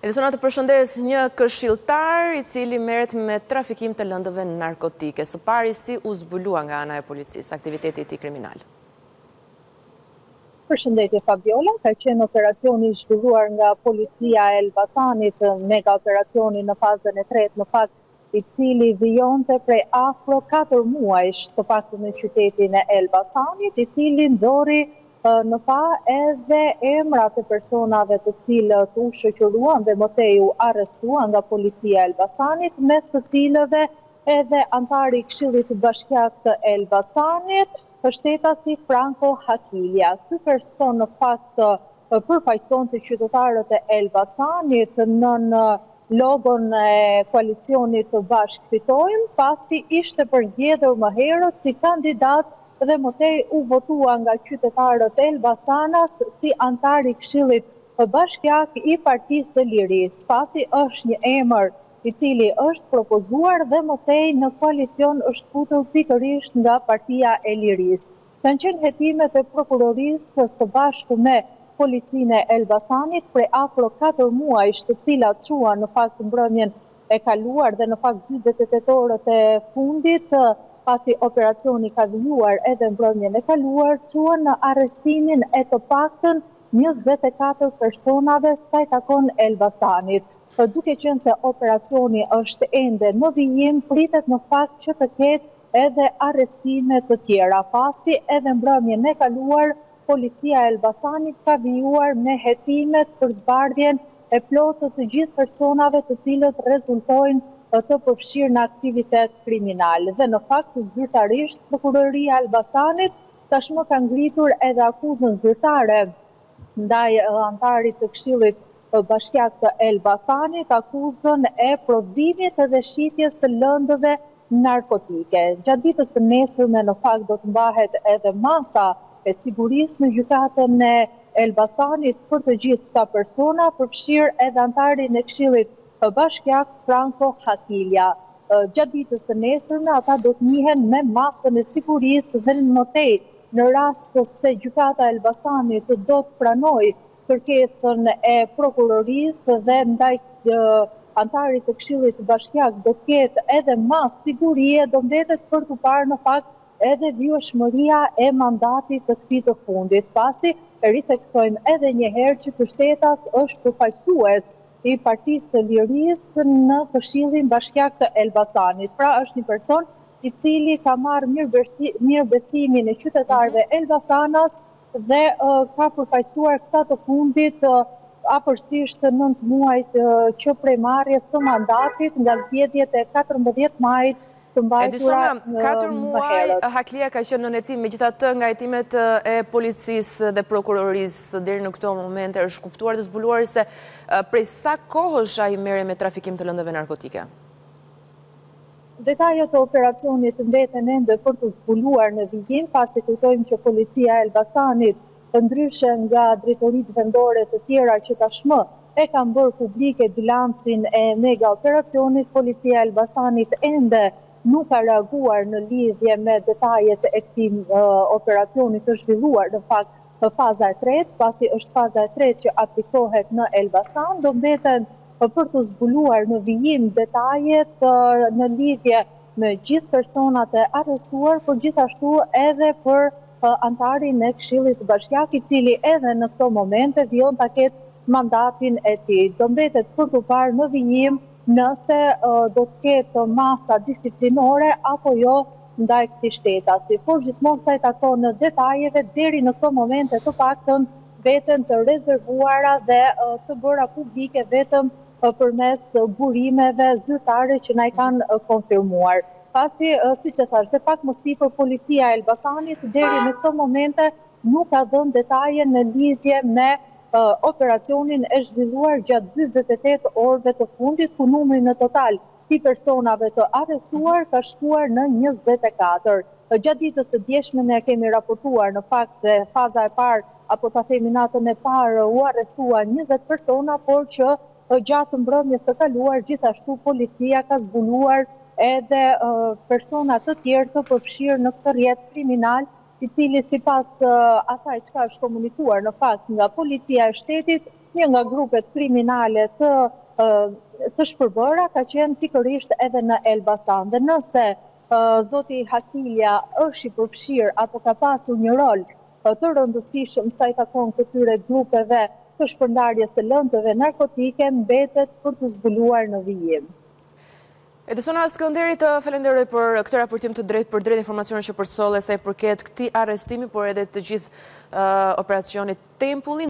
Edisona të përshëndes një këshilltar i cili merret me trafikim të lëndëve narkotike. Së pari si u zbulua nga ana e policisë aktiviteti i tij kriminal. Përshëndetje Fabiola, ka qenë operacioni i zhvilluar nga policia e Elbasanit, mega operacioni në fazën e tretë, në fakt i cili vijonte prej afro 4 muajsh të paktën në qytetin e Elbasanit, i cili ndori në pa edhe emrat e personave të cilët u shoqëruan dhe mëtej u arrestuan nga policia e Elbasanit, mes të cilëve edhe antari i Këshillit Bashkiak të Elbasanit, mbështetasi Franco Hakilja. Ky person në fakt përfaqësonte qytetarët e Elbasanit në logon e koalicionit të Bashkë Fitojmë, pasi ishte përzgjedhur më herët si kandidat dhe mëtej u votua nga qytetarët e Elbasanas si antar i Këshillit Bashkiak i Partisë së Lirisë, pasi është një emër i cili është propozuar dhe mëtej në koalicion është futur pikërisht nga Partia e Lirisë. Kanë qenë hetimet e prokurorisë së bashku me policinë e Elbasanit prej afro 4 muajsh, të cilat quan në fakt mbrëmjen e kaluar dhe në fakt 48 orët e fundit, pasi operacioni ka vijuar edhe mbrëmjen e kaluar, quan në arrestimin e të paktën 24 personave sa i takon Elbasanit. Duke qenë se operacioni është ende në vijim, pritet në fakt që të ketë edhe arrestime të tjera, pasi edhe mbrëmjen e kaluar, policia e Elbasanit ka vijuar me hetimet për zbardhjen e plotë të gjithë personave të cilët rezultojnë të përfshirë në aktivitet kriminal. Dhe në fakt, zyrtarisht, prokuroria e Elbasanit tashmë ka ngritur edhe akuzën zyrtare ndaj antarit të Këshillit Bashkiak të Elbasanit, akuzën e prodhimit dhe shitjes së lëndëve narkotike. Gjatë ditës së nesërme në fakt do të mbahet edhe masa e sigurisë në gjykatën e Elbasanit për të gjithë këta persona, përfshirë edhe antarin e Këshillit Bashkiak Franco Hakilja. Gjatë ditës së nesërme ata do të njihen me masën e sigurisë dhe në mëtej në rast se gjykata e Elbasanit do të pranojë kërkesën e prokurorisë dhe ndaj antarit të Këshillit Bashkiak do të ketë edhe mas sigurie, do mbetet për të parë në fakt edhe vjueshmëria e mandatit të këtij të fundit, pasi ritheksojmë edhe një herë që ky shtetas është përfaqësues i Partisë së Lirisë në Këshillin Bashkiak të Elbasanit. Pra është një person i cili ka marrë mirëbesimin e qytetarëve Elbasanas dhe ka përfaqësuar këta të fundit afërsisht 9 muajt që prej marrjes së mandatit nga zgjedhjet e 14 majit të mbajtura Edisona, 4 muaj Hakilja ka qenë në hetim, megjithatë nga hetimet e policisë dhe prokurorisë deri në këto momente është kuptuar dhe zbuluar se prej sa kohësh ai merret me trafikim të lëndëve narkotike. Detajet e operacionit mbeten ende për të zbuluar në vijim, pasi kujtojmë që policia e Elbasanit, ndryshe nga drejtoritë vendore të tjera që tashmë e kanë bërë publike bilancin e mega operacionit, policia e Elbasanit ende nuk ka reaguar në lidhje me detajet e këtij operacioni të zhvilluar në fakt në faza e tretë, pasi është faza e tretë që aplikohet në Elbasan, do mbeten për të zbuluar në vijim detajet në lidhje me gjithë personat e arrestuar, por gjithashtu edhe për antarin e Këshillit Bashkiak, i cili edhe në këto momente vijon ta ketë mandatin e tij. Do mbetet për të parë në vijim nëse do të ketë masa disiplinore apo jo ndaj këtij shteti. Por gjithmonë sa i takon në detajeve, deri në këto momente të paktën veten të rezervuara dhe të bëra publike vetëm përmes burimeve zyrtare që na i kanë konfirmuar. Pasi, siç e thash, dhe pak më sipër policia e Elbasanit deri në këto momente nuk ka dhënë detaje në lidhje me operacionin e zhvilluar gjatë 48 orëve të fundit, ku numri në total i personave të arrestuar ka shkuar në 24. Gjatë ditës së djeshme ne kemi raportuar në fakt dhe faza e parë, apo ta themi natën e parë, u arrestuan 20 persona, por që gjatë mbrëmjes së kaluar gjithashtu policia ka zbuluar edhe persona të tjerë të përfshirë në këtë rrjet kriminal, i cili sipas asaj çka është komunikuar në fakt nga policia e shtetit një nga grupet kriminale të shpërbëra ka qenë pikërisht edhe në Elbasan. Dhe nëse zoti Hakilja është i përfshirë apo ka pasur një rol të rëndësishëm sa i takon këtyre grupeve të shpërndarjes së lëndëve narkotike, mbetet për të zbuluar në vijim. Edisona Skënderi, të falenderoj për këtë raportim të drejt për drejt informacionin që përsolle sa i përket këtij arrestimi, por edhe të gjithë operacionit Tempulli.